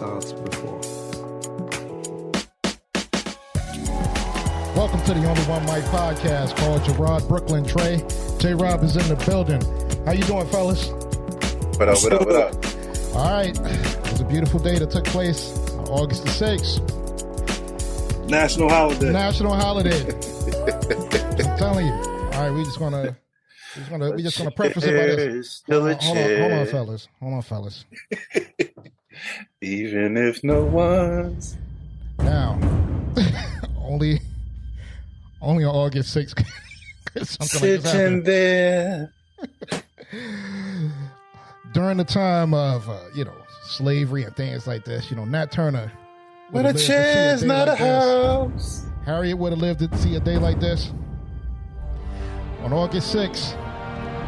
starts before. Welcome to the Only One Mic podcast called Gerard Brooklyn Trey. J-Rob is in the building. How you doing, fellas? What up? All right. It was a beautiful day that took place on August the 6th. National holiday. I'm telling you. All right, we just gonna preface it by this. Hold on, fellas. Even if no one's now, only on August 6th. sitting there. During the time of slavery and things like this, Nat Turner. But a chair's not a house. Harriet would have lived to see a day like this. On August 6th,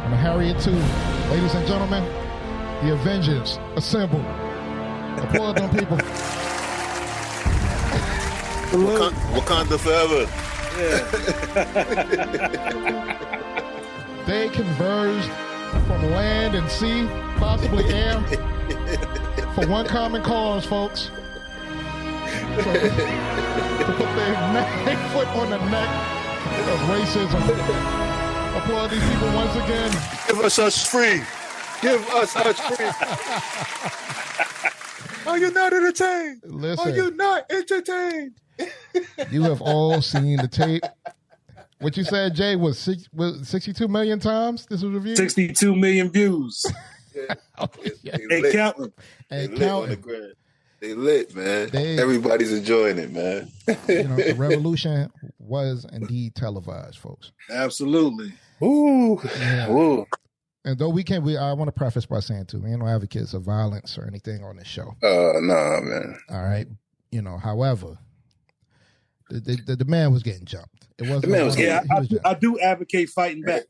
on the Harriet 2, ladies and gentlemen, the Avengers assemble. Applaud them people. Wakanda forever. Yeah. They converged from land and sea, possibly air, for one common cause, folks. To put their foot on the neck of racism. Applaud these people once again. Give us free. Are you not entertained? Listen, are you not entertained? You have all seen the tape. What you said, Jay, was 62 million times this was reviewed? 62 million views. Yeah. And counting. They lit, man. Everybody's enjoying it, man. The revolution was indeed televised, folks. Absolutely. Ooh. Yeah. Ooh. And though I want to preface by saying, too, we ain't no advocates of violence or anything on this show. Nah, man. All right. However, the man was getting jumped. It wasn't. The man was getting I do advocate fighting back.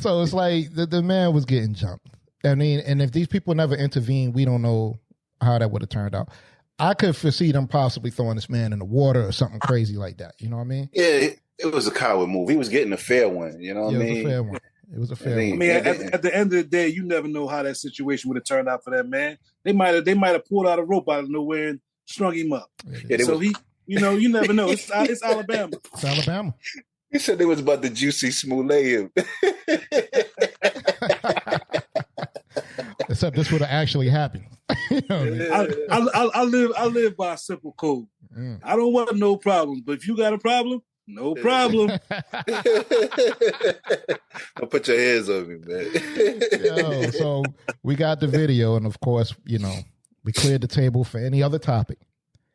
So it's like the man was getting jumped. I mean, and if these people never intervened, we don't know how that would have turned out. I could foresee them possibly throwing this man in the water or something crazy like that. You know what I mean? Yeah, it was a coward move. He was getting a fair one. You know what I mean? It was a fair one. I mean, at the end of the day, you never know how that situation would have turned out for that man. They might have pulled out a rope out of nowhere and strung him up. You never know. It's Alabama. It's Alabama. He said they was about to juicy smoothie him. Except this would have actually happened. You know what I mean? I live by a simple code. I don't want no problems, but if you got a problem, no problem. Don't put your hands on me, man. So we got the video, and of course, we cleared the table for any other topic.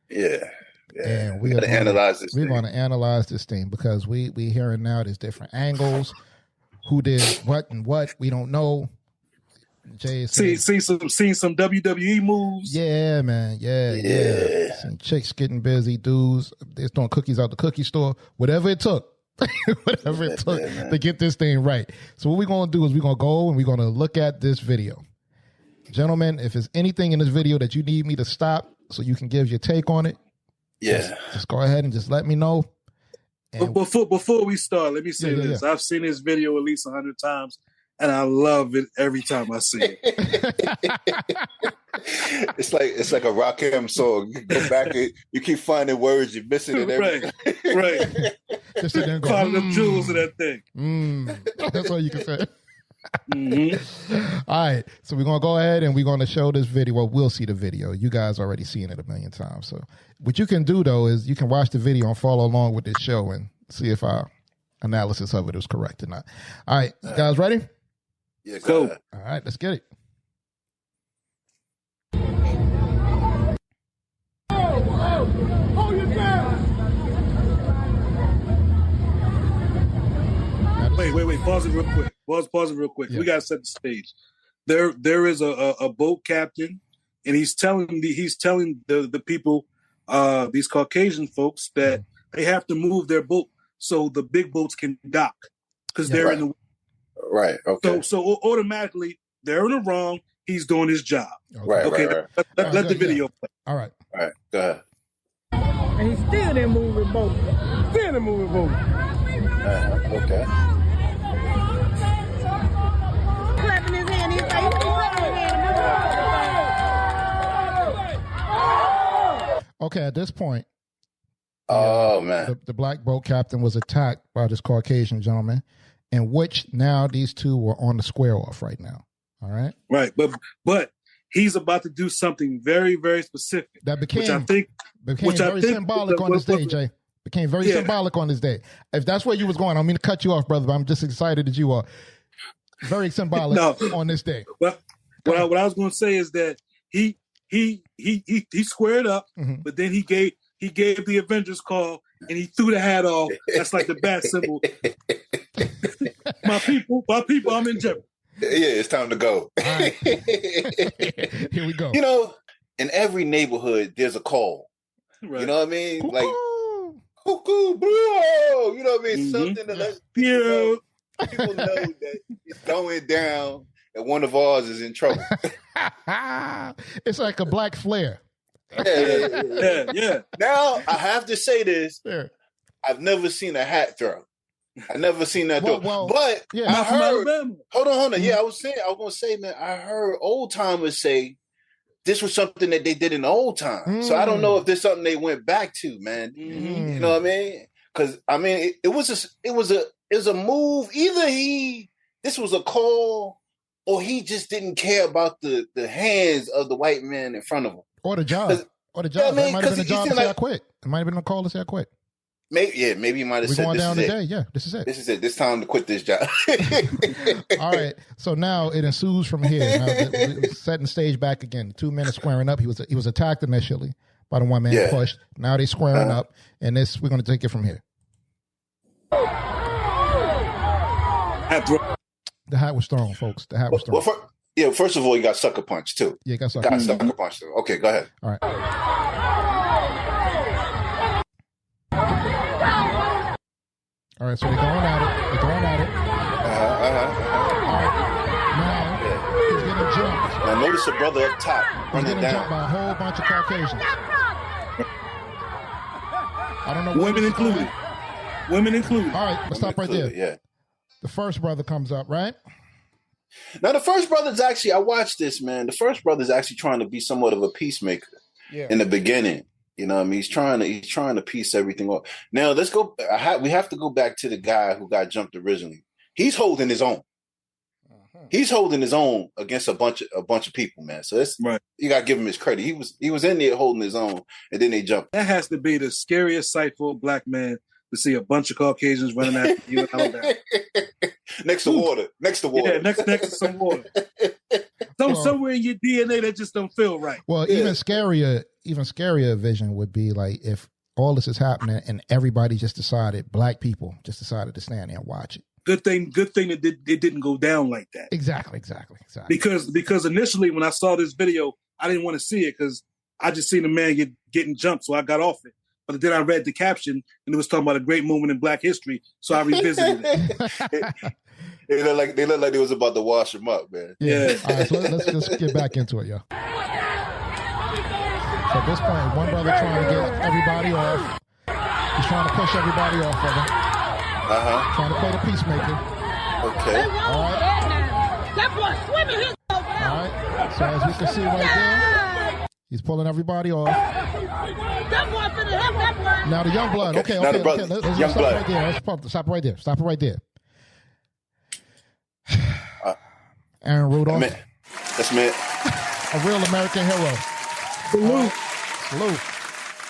Yeah. And we're going to analyze this. We're going to analyze this thing because we hearing now there's different angles. Who did what and what we don't know. Jay seen some WWE moves. Yeah, man. Yeah. Seen chicks getting busy, dudes. They're throwing cookies out the cookie store. Whatever it took. To get this thing right. So what we're going to do is we're going to go and we're going to look at this video. Gentlemen, if there's anything in this video that you need me to stop so you can give your take on it, just go ahead and just let me know. But before we start, let me say this. I've seen this video at least 100 times, and I love it every time I see it. It's like a Rakim song. You go back and you keep finding words you're missing and everything. Right. Just sit there and go, finding the jewels in that thing. That's all you can say. Mm-hmm. All right, so we're gonna go ahead and we're gonna show this video. Well, we'll see the video. You guys already seen it a million times. So what you can do though is you can watch the video and follow along with this show and see if our analysis of it is correct or not. All right, you guys ready? Yeah, go. All right, let's get it. Wait. Pause it real quick. Pause it real quick. Yeah. We gotta set the stage. There is a boat captain, and he's telling the people, these Caucasian folks, that they have to move their boat so the big boats can dock because they're in the right. Okay. So automatically they're in the wrong. He's doing his job. Okay. Let the video play. All right. Go ahead. And he's still there moving boat. Okay. Clapping his hand, he's like, okay, at this point, man, the black boat captain was attacked by this Caucasian gentleman, in which now these two were on the square off right now. All right, right, but he's about to do something very, very specific that became which I very think symbolic on this day, Jay. Became very symbolic on this day. If that's where you was going, I don't mean to cut you off, brother, but I'm just excited that you are. Very symbolic on this day. Well, what I was going to say is that he squared up, but then he gave the Avengers call and he threw the hat off. That's like the bat symbol. my people, I'm in jeopardy. Yeah, it's time to go. All right. Here we go. You know, in every neighborhood, there's a call. Right. You know what I mean? Cuckoo. Like, cuckoo, bro. You know what I mean? Something that lets people know that it's going down and one of ours is in trouble. It's like a black flare. Yeah. Now, I have to say this. Yeah. I've never seen a hat throw. I never seen that throw. But yeah, I heard, hold on. Yeah, I was going to say, man, I heard old timers say this was something that they did in the old time. So I don't know if there's something they went back to, man. You know what I mean? Because, I mean, it was a move. Either this was a call, or he just didn't care about the hands of the white man in front of him. Or the job. That might have been a job to say I quit. It might have been a call to say I quit. Maybe he might have said, we're going down today. Yeah, this is it. This is it. This time to quit this job. All right. So now it ensues from here. Now we're setting stage back again. 2 men are squaring up. He was attacked initially by the one man pushed. Now they squaring up, and we're going to take it from here. The hat was thrown, folks. The hat was thrown. Well, first of all, you got sucker punch too. Yeah, got sucker punch too. Okay, go ahead. All right. All right, so they're going at it. All right. Now he's getting jumped. Now notice the brother up top running down. Jumped by a whole bunch of Caucasians. I don't know. Women included. All right, let's stop right there. Yeah. The first brother comes up, right? Now the first brother's actually, I watched this, man. The first brother's actually trying to be somewhat of a peacemaker in the beginning. You know what I mean? He's trying to piece everything off. Now let's go. We have to go back to the guy who got jumped originally. He's holding his own. He's holding his own against a bunch of people, man. So that's right. You got to give him his credit. He was in there holding his own, and then they jumped. That has to be the scariest sight for a black man to see a bunch of Caucasians running after you in Alabama. Next to water. Yeah, next to some water. Somewhere in your DNA that just don't feel right. Well, even scarier vision would be like if all this is happening and everybody just decided, black people just decided to stand there and watch it. Good thing that it didn't go down like that. Exactly. Because initially when I saw this video, I didn't want to see it because I just seen a man getting jumped, so I got off it. But then I read the caption and it was talking about a great moment in Black history, so I revisited it. They look like they was about to wash him up, man. Yeah. All right, so let's just get back into it, yo. So at this point, one brother trying to get everybody off. He's trying to push everybody off of him. Trying to play the peacemaker. Okay. All right. That boy swimming his All right. So as we can see right there, he's pulling everybody off. That boy finna help that boy. Now the young blood. Okay. Let's just stop right there. Stop right there. Stop it right there. Aaron Rudolph. That's me. A real American hero. Salute.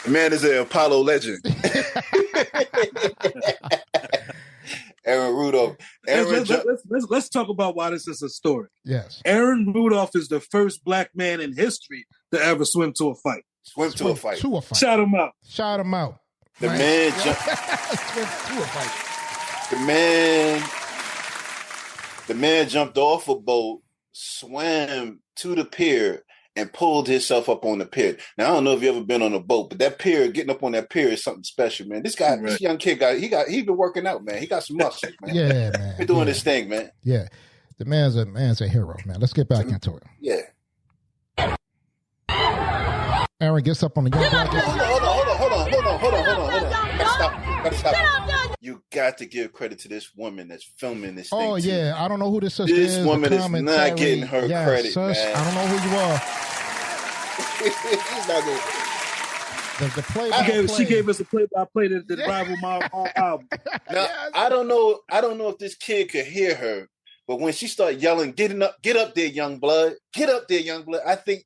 The man is an Apollo legend. Aaron Rudolph. Let's talk about why this is a story. Yes. Aaron Rudolph is the first black man in history to ever swim to a fight. Swim to a fight. Shout him out. The man jumped. Swim to a fight. The man jumped off a boat, swam to the pier, and pulled himself up on the pier. Now I don't know if you ever been on a boat, but that pier, getting up on that pier is something special, man. This young kid he been working out, man. He got some muscles, man. Yeah, man. He's doing his thing, man. Yeah. The man's a hero, man. Let's get back into it. Yeah. Aaron gets up on the young black. Hold on. Gotta stop. You got to give credit to this woman that's filming this thing. Oh, yeah. I don't know who this sister is. This woman is not getting her credit, sus, man. I don't know who you are. He's not good. The play she gave us a play-by-play that rival my album. Now, I don't know if this kid could hear her, but when she started yelling, get up there, young blood, get up there, young blood, I think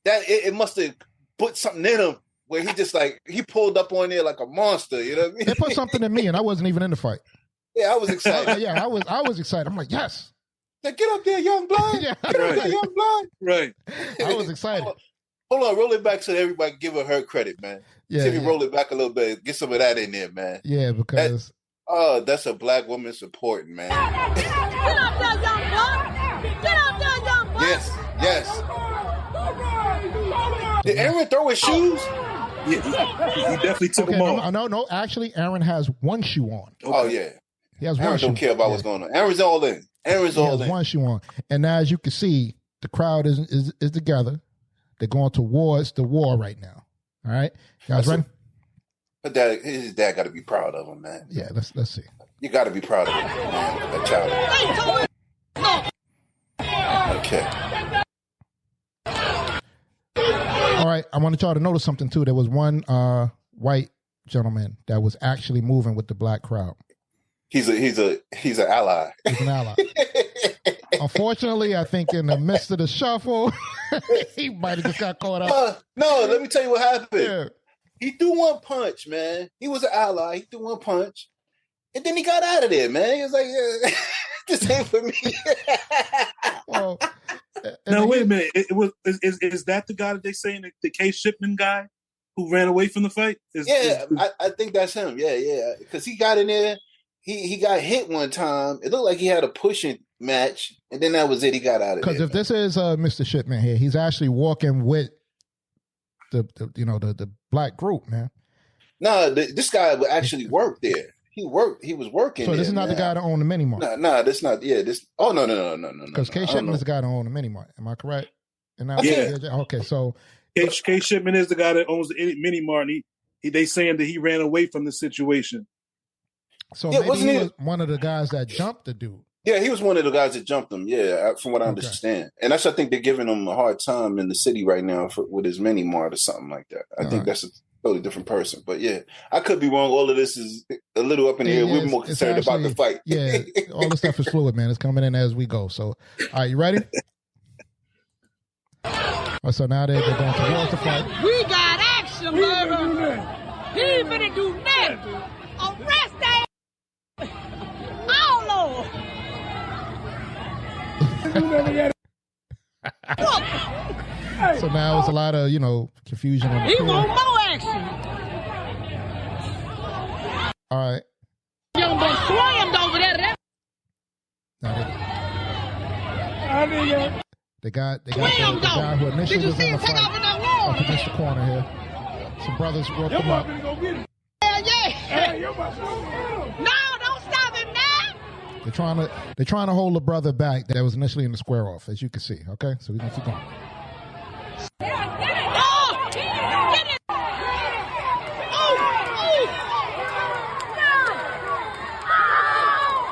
that it must have put something in him where he just like, he pulled up on there like a monster, you know what I mean? It put something in me, and I wasn't even in the fight. Yeah, I was excited. I was excited. I'm like, yes. Like, get up there, young blood. Yeah. Get up there, young blood. Right. I was excited. Hold on, roll it back so that everybody give her credit, man. Yeah, See if you roll it back a little bit. Get some of that in there, man. Yeah, because that's a black woman supporting, man. Get up there, young blood. Get up there, young blood. Yes. Did Aaron throw his shoes? Yeah, he definitely took them off. No. Actually, Aaron has one shoe on. Oh yeah. He has Aaron one shoe. don't care about what's going on. Aaron's all in. He has one shoe on. And now, as you can see, the crowd is together. They're going towards the war right now. All right, guys, ready? But his dad got to be proud of him, man. Yeah, let's see. You got to be proud of him, man. That child. Okay. All right, I wanted y'all to notice something too. There was one white gentleman that was actually moving with the black crowd. He's an ally. He's an ally. Unfortunately, I think in the midst of the shuffle, he might have just got caught up. No, let me tell you what happened. Yeah. He threw one punch, man. He was an ally. He threw one punch, and then he got out of there, man. He was like, yeah, "This ain't for me." Well, now wait a minute. Is that the guy that they saying the K Shipman guy who ran away from the fight? I think that's him. Yeah, because he got in there. He got hit one time. It looked like he had a pushing match, and then that was it. He got out of there. Because if this is Mr. Shipman here, he's actually walking with the black group, man. No, this guy would actually work there. He was working. So this is not the guy that owned the mini mart. No, this not. Yeah, this. Oh no. Because K Shipman is the guy that owned the mini mart. Am I correct? Yeah. Okay, so K Shipman is the guy that owns the mini mart. They saying that he ran away from the situation. So maybe he was one of the guys that jumped the dude. Yeah, he was one of the guys that jumped him. Yeah, from what I understand. And I think they're giving him a hard time in the city right now with his mini mart or something like that. I think that's a totally different person. But yeah, I could be wrong. All of this is a little up in the air. We're more concerned about the fight. Yeah, all the stuff is fluid, man. It's coming in as we go. So, all right, you ready? So now they're going towards the fight. We got action, baby. He ain't finna do nothing. Arrest that. Oh, Lord. So now it's a lot of, confusion. He want more action. All right. Young boy slammed over there. They got the guy who initially was in the fight up against the corner here. Some brothers roped him up. Hell yeah. No, don't stop him now. They're trying to hold the brother back that was initially in the square off, as you can see. Okay, so we're gonna keep going.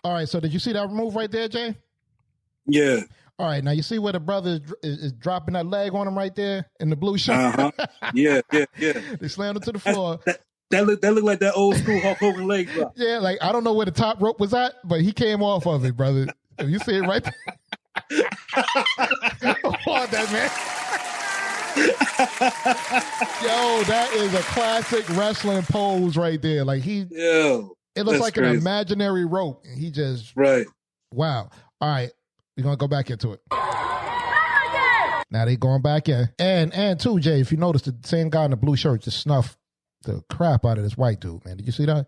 All right, so did you see that move right there, Jay? Yeah. All right, now you see where the brother is dropping that leg on him right there in the blue shirt? Uh-huh. Yeah. They slammed him to the floor. That looked like that old school Hulk Hogan leg drop. Yeah, like I don't know where the top rope was at, but he came off of it, brother. You see it right there? Hold that, man. Yo, that is a classic wrestling pose right there. Like it looks like crazy. An imaginary rope. And he just wow. All right, we're gonna go back into it. Now they going back in. And too, Jay, if you notice, the same guy in the blue shirt just snuffed the crap out of this white dude, man. Did you see that?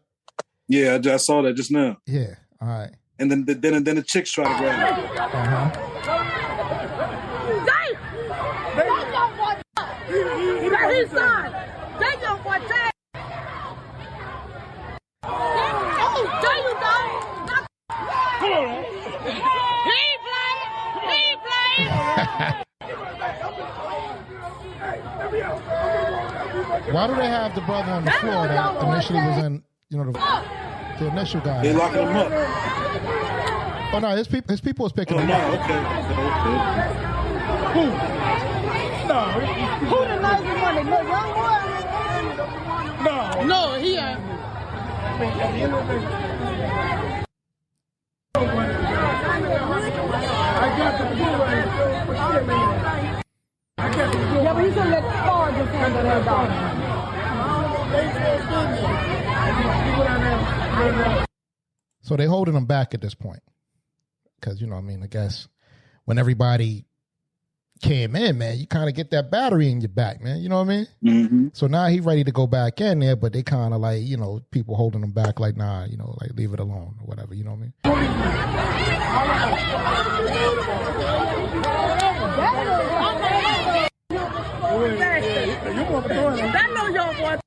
Yeah, I saw that just now. Yeah. All right. And then the chicks try to grab him. His son. They young boy tag. Oh, there you go. Come on. He playing. Why do they have the brother on the floor that initially was in, the initial guy? They locking him up. Oh no, his people was picking him up. Okay. Who the nicest one? The young boy? No, he ain't. Yeah, but you should let the car just handle that dog. So they holding him back at this point. Because, you know, I mean, I guess when everybody came in, man, you kind of get that battery in your back, man. You know what I mean? Mm-hmm. So now he's ready to go back in there, but they kind of like, you know, people holding him back like, nah, you know, like leave it alone or whatever. You know what I mean? That know your boy.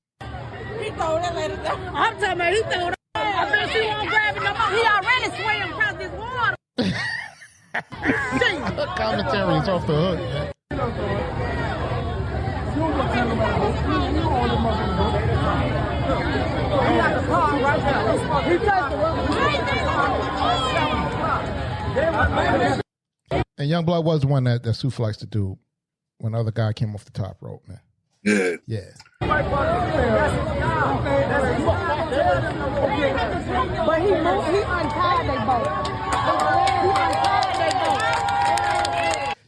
He throw that lady down. I'm talking about he threw that. I bet she won't grab it no more. He already swam across this water. Commentary is off the hook, man. And Youngblood was the one that Suf likes to do when the other guy came off the top rope, man. Yeah. Yeah. But he moved, he untied they boat.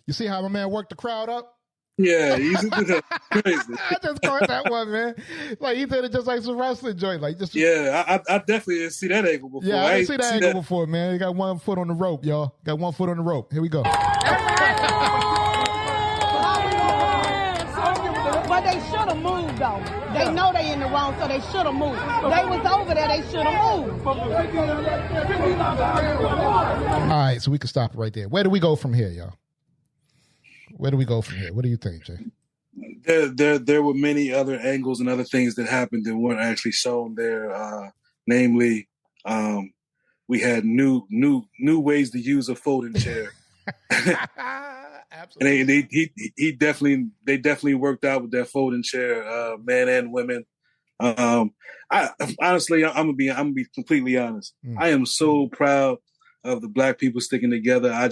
You see how my man worked the crowd up? Yeah, he's crazy. I just caught that one, man. Like he did it just like some wrestling joint. Like just I definitely didn't see that angle before. Yeah, I didn't see that angle before, man. You got 1 foot on the rope, y'all. Got 1 foot on the rope. Here we go. But they should have moved though. They know they in the wrong, so they should have moved. They was over there, they should have moved. All right, so we can stop it right there. Where do we go from here, y'all? Where do we go from here? What do you think, Jay? There were many other angles and other things that happened that weren't actually shown there. Namely, we had new ways to use a folding chair. Absolutely. And they definitely worked out with that folding chair, men and women. I honestly, I'm gonna be completely honest. I am so proud of the Black people sticking together. I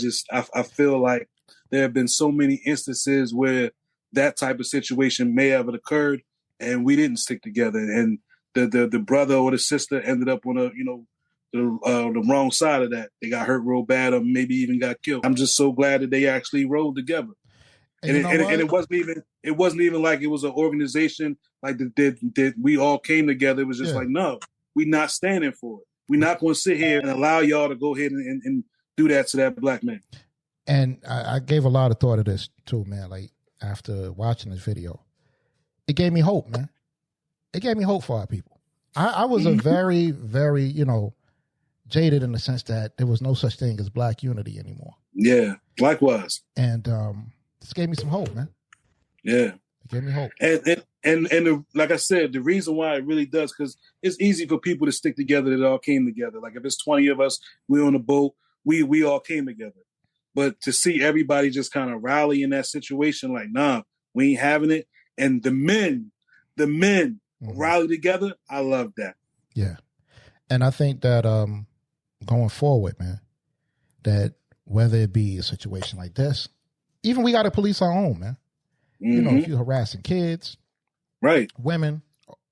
feel like there have been so many instances where that type of situation may have occurred and we didn't stick together, and the brother or the sister ended up on the wrong side of that. They got hurt real bad or maybe even got killed. I'm just so glad that they actually rolled together. And it wasn't even like it was an organization like that we all came together. It was just like, no, we're not standing for it. We're not going to sit here and allow y'all to go ahead and do that to that Black man. And I gave a lot of thought to this too, man. Like after watching this video, it gave me hope, man. It gave me hope for our people. I was a very, very, jaded in the sense that there was no such thing as Black unity anymore. Yeah, likewise. And this gave me some hope, man. Yeah, it gave me hope. And like I said, the reason why it really does, because it's easy for people to stick together that all came together. Like if it's 20 of us, we're on a boat, we all came together. But to see everybody just kind of rally in that situation, like, nah, we ain't having it. And the men rally together. I love that. Yeah. And I think that going forward, man, that whether it be a situation like this, even we got to police our own, man. Mm-hmm. If you're harassing kids, right, women,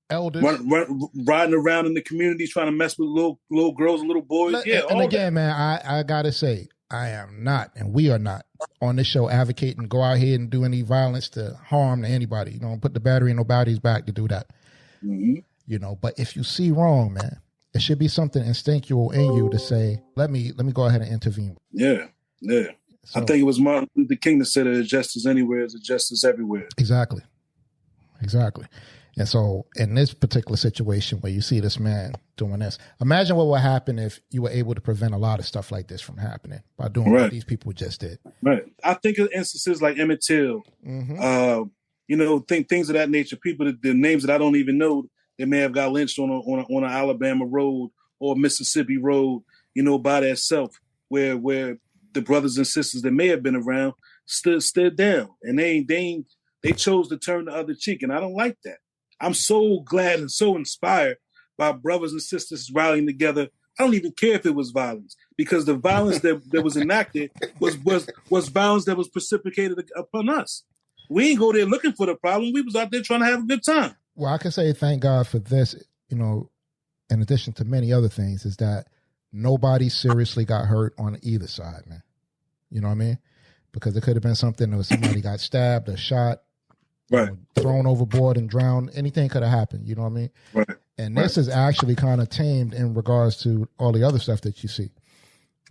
elders, riding around in the community trying to mess with little girls and little boys. And again, man, I got to say, I am not, and we are not on this show advocating go out here and do any violence to harm to anybody. Put the battery in nobody's back to do that. Mm-hmm. But if you see wrong, man, it should be something instinctual in you to say, let me go ahead and intervene. Yeah. So, I think it was Martin Luther King that said that justice anywhere is a justice everywhere. Exactly. And so in this particular situation where you see this man doing this, imagine what would happen if you were able to prevent a lot of stuff like this from happening by doing what these people just did. Right. I think of instances like Emmett Till, things of that nature, people, the names that I don't even know, they may have got lynched on an Alabama road or Mississippi road, by themselves, where the brothers and sisters that may have been around stood down, and they chose to turn the other cheek, and I don't like that. I'm so glad and so inspired by brothers and sisters rallying together. I don't even care if it was violence, because the violence that was enacted was violence that was precipitated upon us. We ain't go there looking for the problem. We was out there trying to have a good time. Well, I can say thank God for this, you know, in addition to many other things, is that nobody seriously got hurt on either side, man. You know what I mean? Because it could have been something where somebody got stabbed or shot, right, thrown overboard and drowned. Anything could have happened. You know what I mean? Right. And this is actually kind of tamed in regards to all the other stuff that you see.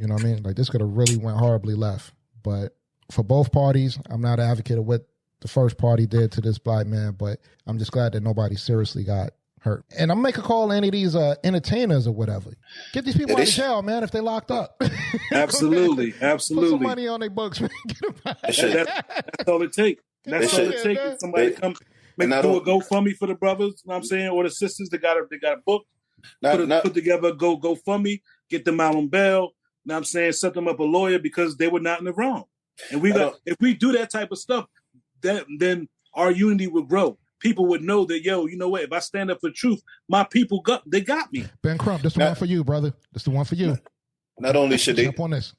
You know what I mean? Like, this could have really went horribly left. But for both parties, I'm not an advocate of what the first party did to this black man, but I'm just glad that nobody seriously got hurt. And I'm make a call to any of these entertainers or whatever. Get these people out of jail, man, if they locked up. Absolutely. Put some money on their books, man. Get them out. That's all it takes. That's all it takes. Somebody come do a GoFundMe for the brothers, you know what I'm saying, or the sisters that got booked. Put together a GoFundMe, get them out on bail. You know what I'm saying? Set them up a lawyer because they were not in the wrong. And if we do that type of stuff, then our unity will grow. People would know that, yo, you know what? If I stand up for truth, my people got me. Ben Crump, this the one for you, brother. This the one for you. Not only should they jump on this.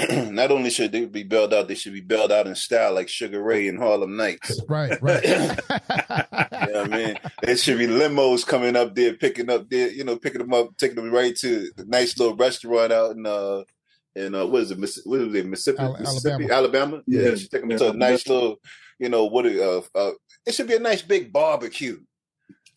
Not only should they be bailed out, they should be bailed out in style like Sugar Ray and Harlem Nights. Right. You know what I mean? There should be limos coming up there, picking them up, taking them right to the nice little restaurant out in what is it, Mississippi, Alabama? Yeah, should take them to a nice little, it should be a nice big barbecue.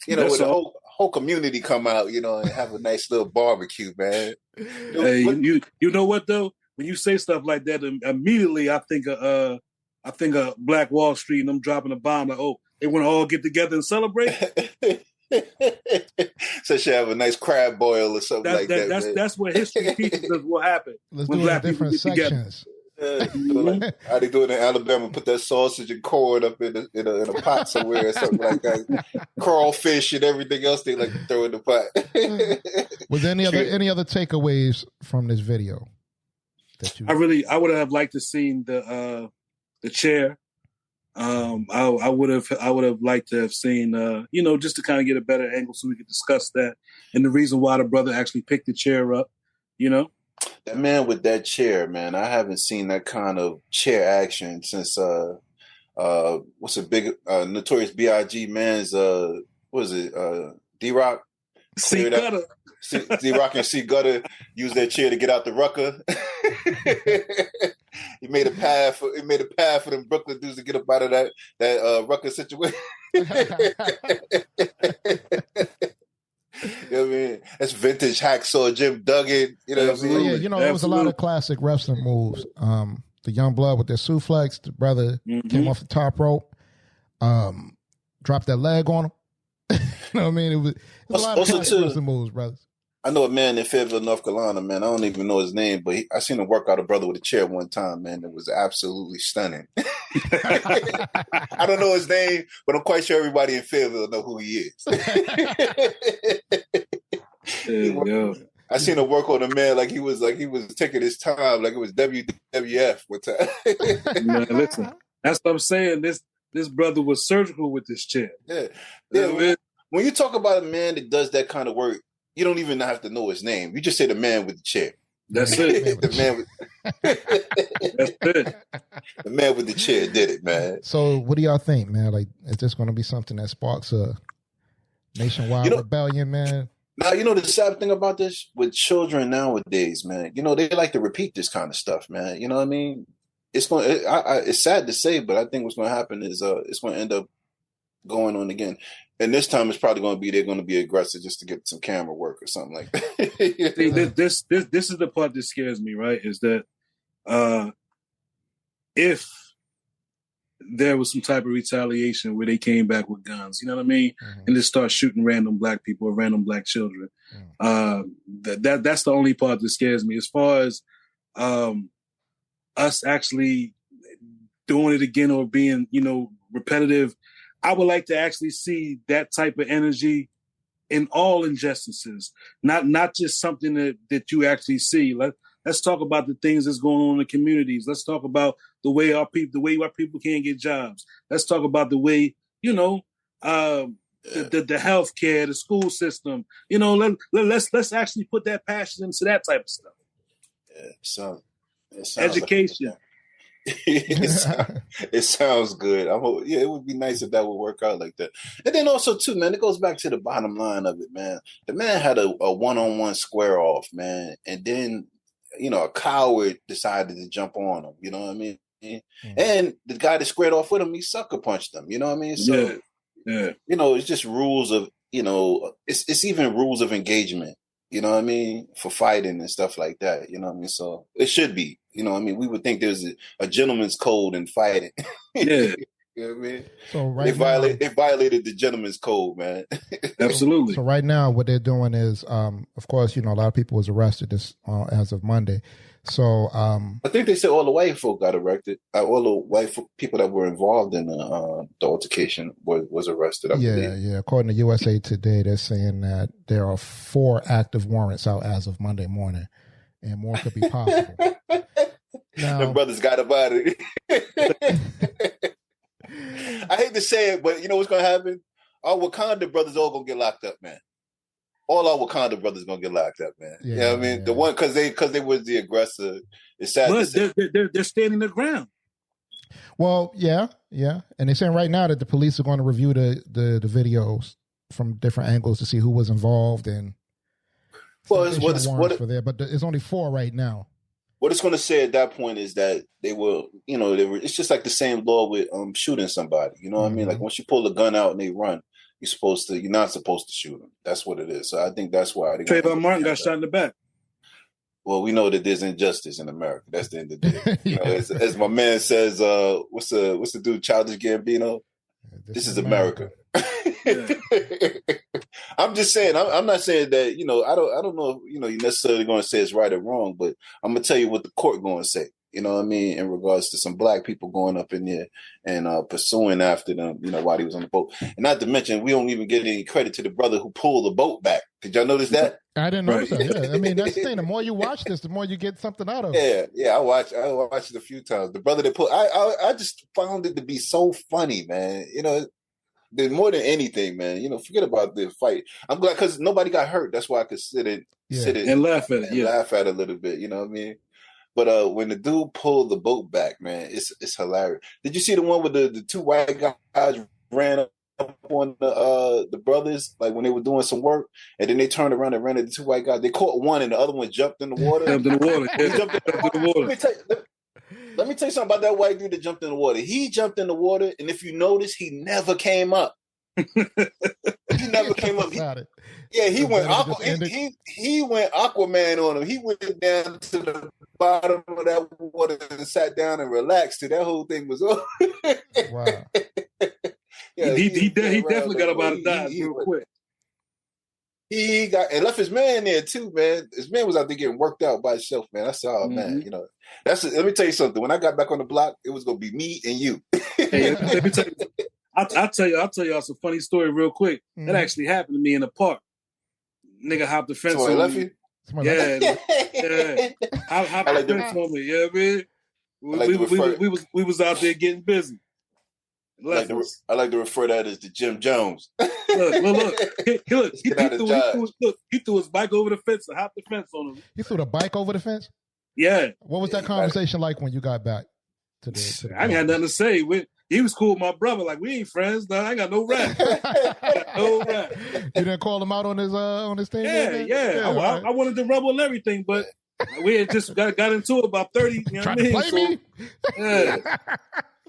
Where the whole community come out, and have a nice little barbecue, man. Hey, you know what though? When you say stuff like that, immediately I think of Black Wall Street and them dropping a bomb. Like, oh, they want to all get together and celebrate. So she have a nice crab boil or something like that. That's what history teaches us will happen when black people get sections. Together. How they do it in Alabama? Put that sausage and corn up in a pot somewhere or something like that. Crawfish and everything else they like to throw in the pot. Was there any other takeaways from this video? I would have liked to seen the chair. I would have liked to have seen just to kind of get a better angle so we could discuss that and the reason why the brother actually picked the chair up. That man with that chair, man, I haven't seen that kind of chair action since what's a big Notorious B.I.G. man's D-Rock? C Gutter. D-Rock and C Gutter used that chair to get out the rucker. He made a path for them Brooklyn dudes to get up out of that rucker situation. You know what I mean? That's vintage hacksaw Jim Duggan. You know what I mean? Yeah, there was a lot of classic wrestling moves. The Young Blood with their suplex, the brother came off the top rope, dropped that leg on him. You know what I mean? It was a lot of classic wrestling moves, brothers. I know a man in Fayetteville, North Carolina, man. I don't even know his name, but I seen him work out a brother with a chair one time, man. It was absolutely stunning. I don't know his name, but I'm quite sure everybody in Fayetteville know who he is. I seen him work on a man like he was taking his time, like it was WWF one time. Man, listen, that's what I'm saying. This brother was surgical with this chair. Yeah. When you talk about a man that does that kind of work, you don't even have to know his name. You just say the man with the chair. That's it. That's it. The man with the chair did it, man. So what do y'all think, man? Like, is this going to be something that sparks a nationwide rebellion, man? Now, the sad thing about this with children nowadays, man, they like to repeat this kind of stuff, man. You know what I mean? It's sad to say, but I think what's going to happen is it's going to end up going on again. And this time it's probably going to be they're going to be aggressive just to get some camera work or something like that. See, this is the part that scares me, right? Is that if there was some type of retaliation where they came back with guns, you know what I mean, and just start shooting random black people or random black children, that's the only part that scares me. As far as us actually doing it again or being, repetitive. I would like to actually see that type of energy in all injustices, not just something that you actually see. Let's talk about the things that's going on in the communities. Let's talk about the way our people can't get jobs. Let's talk about the way, the healthcare, the school system. Let's actually put that passion into that type of stuff. Yeah, so education. It sounds good. It would be nice if that would work out like that. And then also too, man, it goes back to the bottom line of it, man. The man had a one-on-one square off, man, and then a coward decided to jump on him. You know what I mean? Mm-hmm. And the guy that squared off with him, he sucker punched him. You know what I mean? So, it's just rules of, it's even rules of engagement. You know what I mean? For fighting and stuff like that. You know what I mean? So it should be. You know what I mean? We would think there's a gentleman's code in fighting. Yeah. You know what I mean? So they violated the gentleman's code, man. Absolutely. So right now, what they're doing is, of course, a lot of people was arrested this as of Monday. So I think they said all the white folk got arrested. All the white people that were involved in the altercation was arrested. I believe. Yeah. According to USA Today, they're saying that there are 4 active warrants out as of Monday morning, and more could be possible. Now, the brothers got about it. I hate to say it, but you know what's going to happen? Our Wakanda brothers all going to get locked up, man. All our Wakanda brothers going to get locked up, man. You know what I mean? The one, because they was the aggressor. It's sad to say. They're standing their ground. Well, yeah. And they're saying right now that the police are going to review the videos from different angles to see who was involved and but it's only 4 right now. What it's going to say at that point is that they were, it's just like the same law with shooting somebody. You know what I mean? Like once you pull a gun out and they run, you're not supposed to shoot them. That's what it is. So I think that's why. Trayvon Martin got shot in the back. Well, we know that there's injustice in America. That's the end of the day. As my man says, what's the dude, Childish Gambino? This is America. I'm just saying. I'm not saying that. I don't know. If, you're necessarily going to say it's right or wrong, but I'm gonna tell you what the court going to say. You know what I mean? In regards to some black people going up in there and pursuing after them, while he was on the boat. And not to mention, we don't even get any credit to the brother who pulled the boat back. Did y'all notice that? I didn't notice that. Yeah, I mean that's the thing. The more you watch this, the more you get something out of it. Yeah. I watched it a few times. The brother that I just found it to be so funny, man. More than anything, man. Forget about the fight. I'm glad because nobody got hurt. That's why I could sit it and laugh at it. Laugh at it a little bit. You know what I mean? But when the dude pulled the boat back, man, it's hilarious. Did you see the one with the 2 white guys ran up on the brothers, like when they were doing some work, and then they turned around and ran at the 2 white guys? They caught one, and the other one jumped in the water. Let me tell you something about that white dude that jumped in the water. He jumped in the water, and if you notice, he never came up. He never came up. He went he went Aquaman on him. He went down to the bottom of that water and sat down and relaxed till that whole thing was over. Wow. He definitely got about to die real quick. He got left his man there too, man. His man was out there getting worked out by himself, man. I saw, man. Let me tell you something. When I got back on the block, it was gonna be me and you. Hey, let me tell you. I'll tell y'all some funny story real quick. That actually happened to me in the park. Nigga hopped the fence on me. Yeah. Hopped the fence on me. Yeah, man. We was out there getting busy. I like to refer to that as the Jim Jones. Look. He threw his bike over the fence and hopped the fence on him. He threw the bike over the fence? Yeah. What was that conversation like when you got back to the I ain't had nothing to say. He was cool with my brother. Like, we ain't friends. No, I ain't got no rap. You didn't call him out on his thing? Yeah. I wanted to rebel and everything, but we had just got into it about 30. You know Trying to play me? Yeah.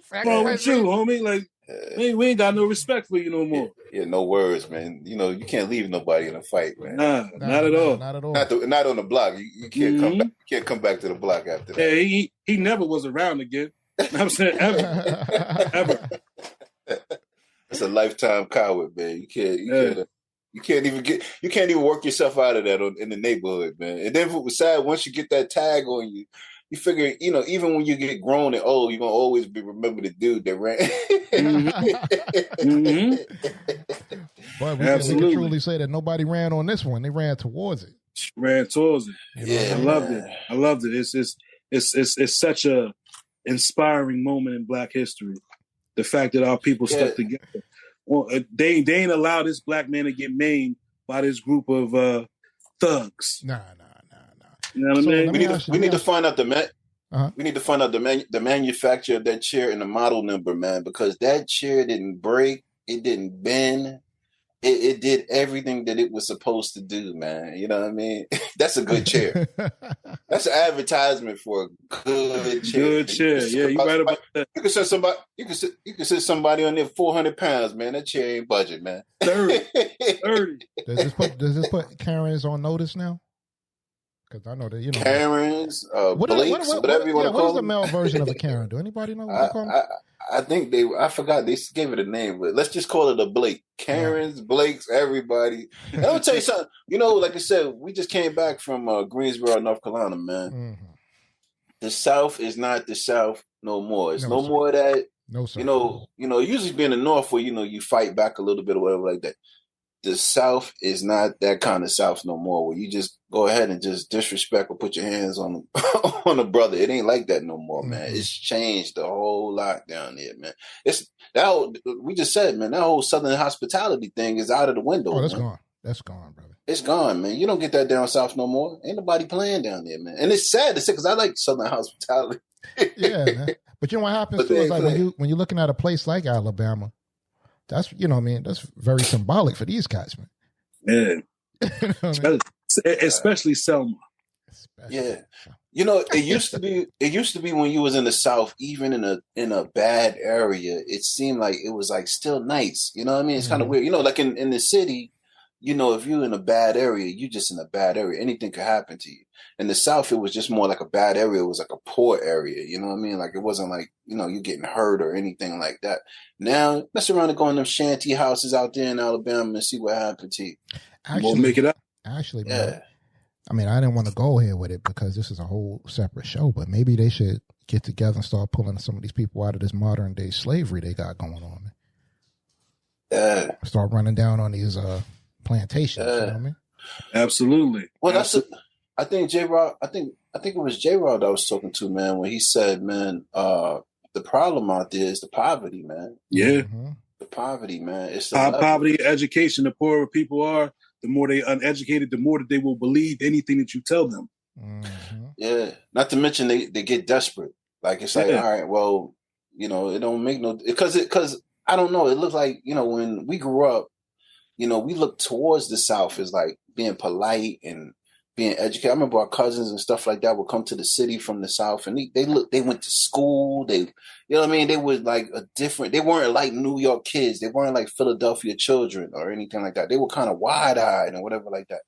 What's wrong with you, homie? Like, we ain't got no respect for you no more. Yeah, no words, man. You can't leave nobody in a fight, man. Nah, not at all. Not at all. Not on the block. You can't come back. You can't come back to the block after that. Yeah, he never was around again. I'm saying ever. It's a lifetime coward, man. You can't even work yourself out of that in the neighborhood, man. And then it was sad once you get that tag on you. You figure, even when you get grown and old, you're gonna always remember the dude that ran. But we can truly say that nobody ran on this one. They ran towards it. I loved it. It's such a inspiring moment in Black history. The fact that our people stuck together. Well, they ain't allow this black man to get maimed by this group of thugs. Nah. You know what I mean? We need to find out the man. We need to find out the manufacturer of that chair and the model number, man, because that chair didn't break, it didn't bend, it did everything that it was supposed to do, man. You know what I mean? That's a good chair. That's an advertisement for a good chair. Good chair. Yeah, you right about that. You can send somebody. You can send somebody on there 400 pounds, man. That chair ain't budget, man. 30. Does this put Karens on notice now? Because I know that Karens, Blakes, whatever you want to call them. What is the male version of a Karen? Do anybody know what they call them? I think I forgot they gave it a name, but let's just call it a Blake. Karens, Blakes, everybody. And I'm gonna tell you something. Like I said, we just came back from Greensboro, North Carolina, man. Mm-hmm. The South is not the South no more. It's no more of that. No, sir. Usually be in the North where you fight back a little bit or whatever like that. The South is not that kind of South no more, where you just go ahead and just disrespect or put your hands on on a brother. It ain't like that no more, man. Mm-hmm. It's changed a whole lot down there, man. It's that we just said, man. That whole Southern hospitality thing is out of the window. Oh, that's man. gone. That's gone, brother. It's gone, man. You don't get that down South no more. Ain't nobody playing down there, man. And it's sad to say because I like Southern hospitality. Yeah, man. But you know what happens too is like when you're looking at a place like Alabama. That's that's very symbolic for these guys, man. Yeah, especially Selma. Yeah, it used to be when you was in the South, even in a bad area, it seemed like it was like still nice. You know what I mean? It's kind of weird. Like in the city, if you're in a bad area, you just in a bad area. Anything could happen to you. In the South, it was just more like a bad area. It was like a poor area. You know what I mean? Like it wasn't like, you getting hurt or anything like that. Now, mess around and go in them shanty houses out there in Alabama and see what happened to you. We'll make it up. Actually, man, I mean, I didn't want to go here with it because this is a whole separate show, but maybe they should get together and start pulling some of these people out of this modern day slavery they got going on. Start running down on these plantations. You know what I mean? Absolutely. Well, I think J-Rod, I think it was J-Rod I was talking to, man, when he said, man, the problem out there is the poverty, man. Yeah. Mm-hmm. The poverty, man. It's the poverty, education. The poorer people are, the more they uneducated, the more that they will believe anything that you tell them. Mm-hmm. Yeah. Not to mention they get desperate. Like it's like, all right, well, it don't make no because I don't know. It looks like, when we grew up, we look towards the South as like being polite and being educated. I remember our cousins and stuff like that would come to the city from the South, and they went to school. They, they were like they weren't like New York kids. They weren't like Philadelphia children or anything like that. They were kind of wide eyed and whatever like that.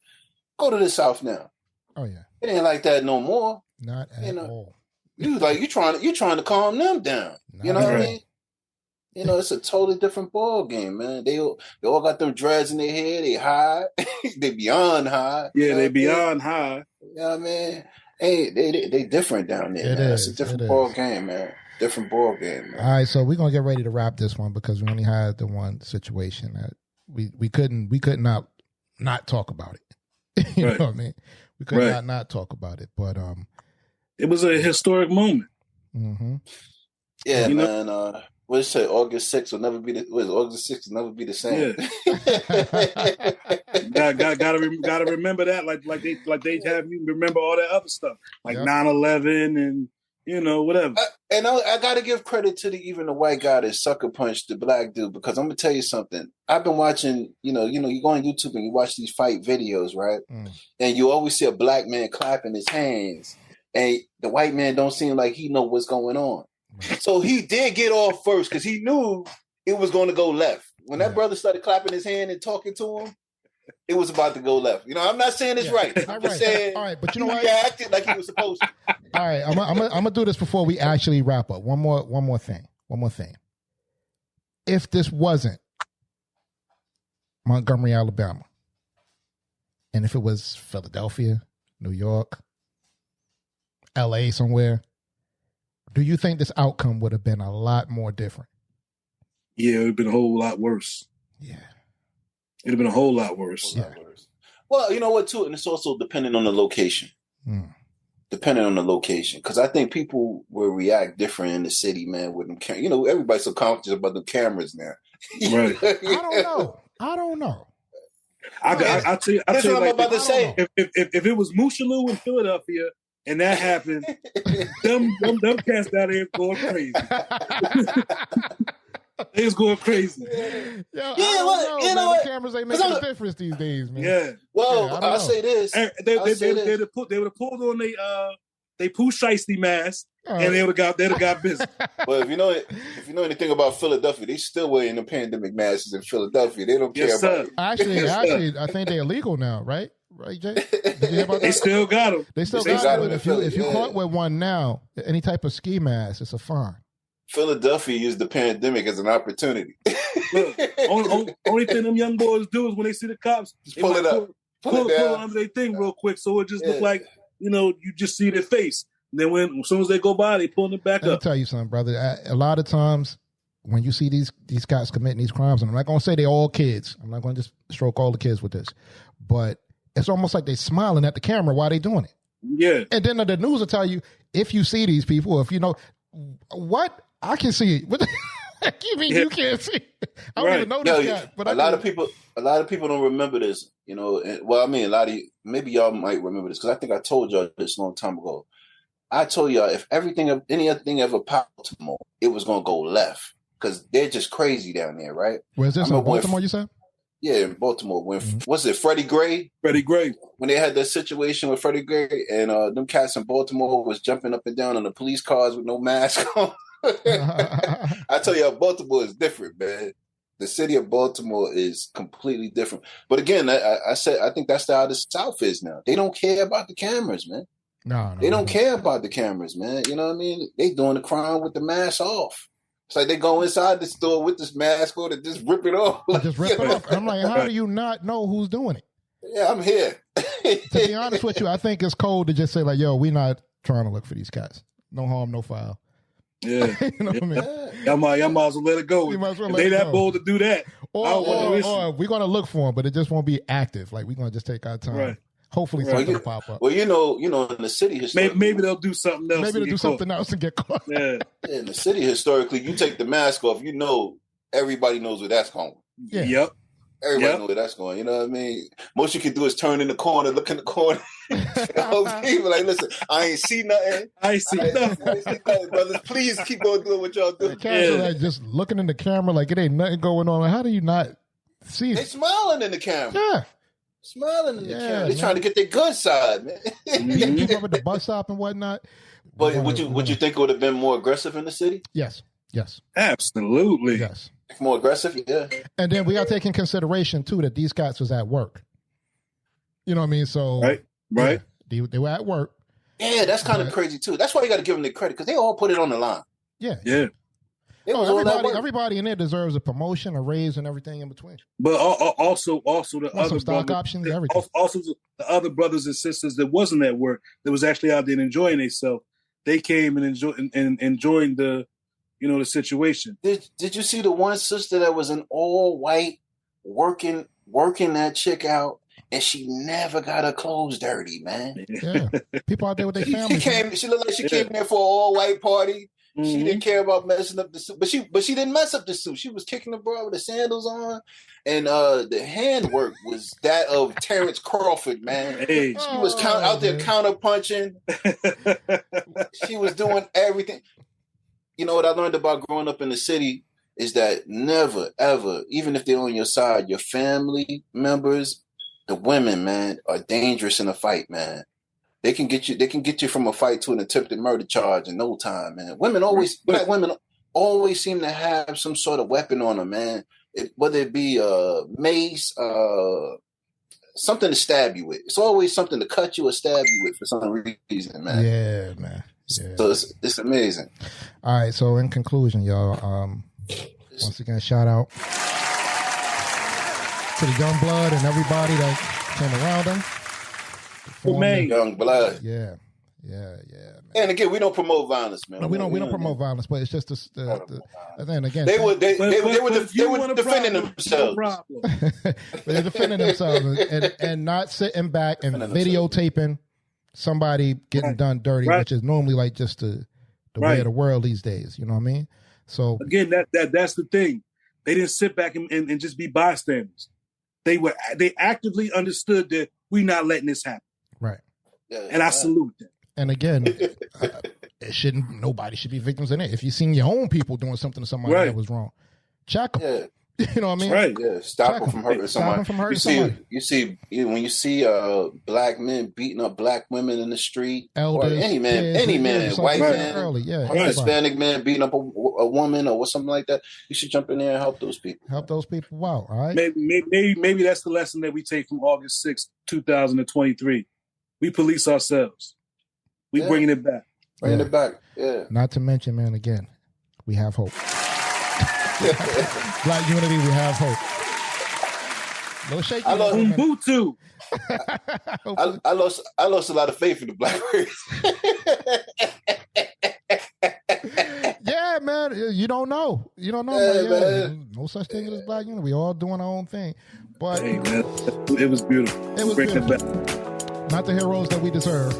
Go to the South now. Oh yeah, it ain't like that no more. Not at all. You trying to calm them down. Not what I mean? It's a totally different ball game, man. They all got them dreads in their hair. They high. They beyond high. Yeah, they beyond high. You know what I mean? Hey, they different down there, man. It's a different ball game, man. Different ball game, man. All right, so we're gonna get ready to wrap this one because we only had the one situation that we could not talk about it. You know what I mean? We could not talk about it, but it was a historic moment. Mm-hmm. Yeah, man. What did you say? August 6th will never be August 6th will never be the same. Yeah. gotta remember that. Like they have you remember all that other stuff. Like 9/11 and whatever. And I gotta give credit to even the white guy that sucker punched the black dude, because I'm gonna tell you something. I've been watching, you go on YouTube and you watch these fight videos, right? Mm. And you always see a black man clapping his hands, and the white man don't seem like he know what's going on. So he did get off first because he knew it was going to go left. When that brother started clapping his hand and talking to him, it was about to go left. I'm not saying it's right. I'm just saying, all right, but you know what? He acted like he was supposed to. All right, I'm gonna do this before we actually wrap up. One more thing. If this wasn't Montgomery, Alabama, and if it was Philadelphia, New York, LA somewhere, do you think this outcome would have been a lot more different? Yeah, it would have been a whole lot worse. Yeah. It'd have been a whole lot worse. Well, you know what, too? And it's also depending on the location. Mm. Depending on the location. Because I think people will react different in the city, man, with them everybody's so confident about the cameras now. Right. I don't know. I'll tell you what I'm like, about to say. If it was Mushaloo in Philadelphia and that happened, them cats down there going crazy. They was going crazy. Yeah, you know what? The cameras ain't making a difference these days, man. Yeah. Well, I'll say this. They would have pulled on they poo shiesty mask, and they would have got busy. Well, if you know anything about Philadelphia, they still wearing the pandemic masks in Philadelphia. They don't care about it. Actually, I think they're illegal now, right? Right, Jay? Did you hear about that? They still got them. They still got them. If you caught with one now, any type of ski mask, it's a fine. Philadelphia used the pandemic as an opportunity. Look, only thing them young boys do is when they see the cops, just pull it up, pull it under their thing real quick, so it just look like you just see their face. And then as soon as they go by, they pulling it back up. Let me tell you something, brother. A lot of times when you see these guys committing these crimes, and I'm not going to say they're all kids. I'm not going to just stroke all the kids with this, but it's almost like they're smiling at the camera while they're doing it. Yeah. And then the news will tell you if you see these people, if you know what. I can see it. What you mean you can't see it? I don't even know this guy. But a lot of people don't remember this. Maybe y'all might remember this because I think I told y'all this a long time ago. I told y'all if anything ever popped Baltimore, it was gonna go left because they're just crazy down there, right? Where's this in Baltimore? You said? Yeah, in Baltimore. When what's it? Freddie Gray. When they had that situation with Freddie Gray and them cats in Baltimore was jumping up and down on the police cars with no mask on. I tell you, Baltimore is different, man. The city of Baltimore is completely different. But again, I think that's how the South is now. They don't care about the cameras, man. No, they don't care about the cameras, man. You know what I mean? They doing the crime with the mask off. It's like they go inside the store with this mask on and just rip it off. Just rip it off. I'm like, how do you not know who's doing it? Yeah, I'm here. To be honest with you, I think it's cold to just say like, yo, we're not trying to look for these cats. No harm, no foul. Yeah. You know what I mean? Y'all might as well let it go. They that bold to do that. Or we're going to look for them, but it just won't be active. Like, we're going to just take our time. Right. Hopefully something will pop up. Well, you know, in the city historically, maybe they'll do something else. Maybe they'll do something else and get caught. Yeah. In the city historically, you take the mask off, everybody knows where that's going. Yeah. Yep. Everybody knows where that's going. You know what I mean? Most you can do is turn in the corner, look in the corner. People like, listen, I ain't see nothing. I ain't see nothing, brothers. Please keep on doing what y'all do. Like just looking in the camera like it ain't nothing going on. Like, how do you not see it? They smiling in the camera. Yeah. Smiling in the camera. They're trying to get their good side, man. Beating people up at the bus stop and whatnot. But would you think it would have been more aggressive in the city? Yes. Absolutely. Yes. More aggressive, yeah. And then we got to take in consideration too that these cats was at work. You know what I mean? So right. Yeah, they were at work. Yeah, that's kind of crazy too. That's why you got to give them the credit because they all put it on the line. Yeah. Everybody in there deserves a promotion, a raise, and everything in between. But also the other stock options, everything. Also the other brothers and sisters that wasn't at work, that was actually out there enjoying themselves. They came and enjoying the situation. Did you see the one sister that was in all white working that chick out, and she never got her clothes dirty, man? Yeah, people out there with their families. She looked like she came there for an all white party. Mm-hmm. She didn't care about messing up the suit, but she didn't mess up the suit. She was kicking the bra with the sandals on, and the handwork was that of Terrence Crawford, man. Hey. She was out there counter punching. She was doing everything. You know what I learned about growing up in the city is that never, ever, even if they're on your side, your family members, the women, man, are dangerous in a fight, man. They can get you from a fight to an attempted murder charge in no time, man. Black women always seem to have some sort of weapon on them, man. Whether it be mace, something to stab you with. It's always something to cut you or stab you with for some reason, man. Yeah, man. Yeah. So it's amazing. All right. So in conclusion, y'all, once again, shout out to the young blood and everybody that came around them. Young blood. Yeah, man. And again, we don't promote violence, man. No, we don't promote violence, but it's just then again, they were defending themselves. They're defending themselves and not sitting back and videotaping somebody getting done dirty, which is normally like just the way of the world these days. You know what I mean? So again, that's the thing. They didn't sit back and just be bystanders. They actively understood that we're not letting this happen. Right. And I salute them. And again, nobody should be victims in it. If you seen your own people doing something to somebody that was wrong, check them. Yeah. You know what I mean? Right. Yeah. Stop them from hurting somebody. You see, when you see black men beating up black women in the street, elders, or any man, white man, Hispanic man beating up a woman or something like that, you should jump in there and help those people. Help those people out. All right. Maybe that's the lesson that we take from August 6th, 2023. We police ourselves. We bringing it back. Bringing it back. Yeah. Not to mention, man, again, we have hope. Black unity, we have hope. No shaking. Ubuntu. I lost a lot of faith in the black race. Yeah, man. You don't know. Man. No such thing as black unity. We all doing our own thing. But hey, man, it was beautiful. It was beautiful. Not the heroes that we deserve,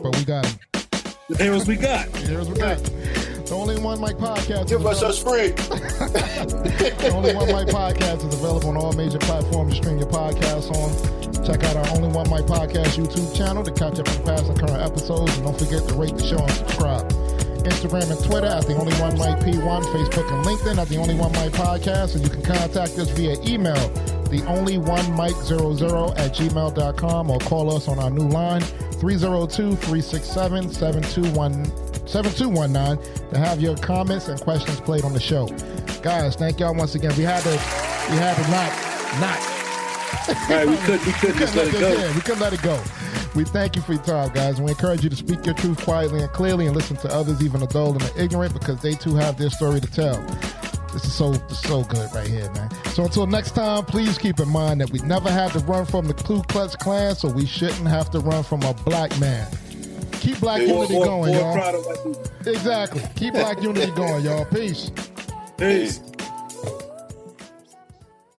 but we got them. The heroes we got. The Only One Mic podcast. Give us free. The Only One Mic podcast is available on all major platforms to stream your podcasts on. Check out our Only One Mic podcast YouTube channel to catch up on past and current episodes. And don't forget to rate the show and subscribe. Instagram and Twitter at The Only One Mic P1, Facebook and LinkedIn at The Only One Mic podcast. And you can contact us via email, theonlyonemic00@gmail.com, or call us on our new line, 302-367-7219 to have your comments and questions played on the show. Guys, thank y'all once again. We had to not. Right, we couldn't just let it go. Yeah, we couldn't let it go. We thank you for your time, guys, and we encourage you to speak your truth quietly and clearly and listen to others, even the dull and the ignorant, because they too have their story to tell. This is so good right here, man. So until next time, please keep in mind that we never had to run from the Ku Klux Klan, so we shouldn't have to run from a black man. Keep black unity going, y'all. Exactly. Keep black unity going, y'all. Peace. Peace.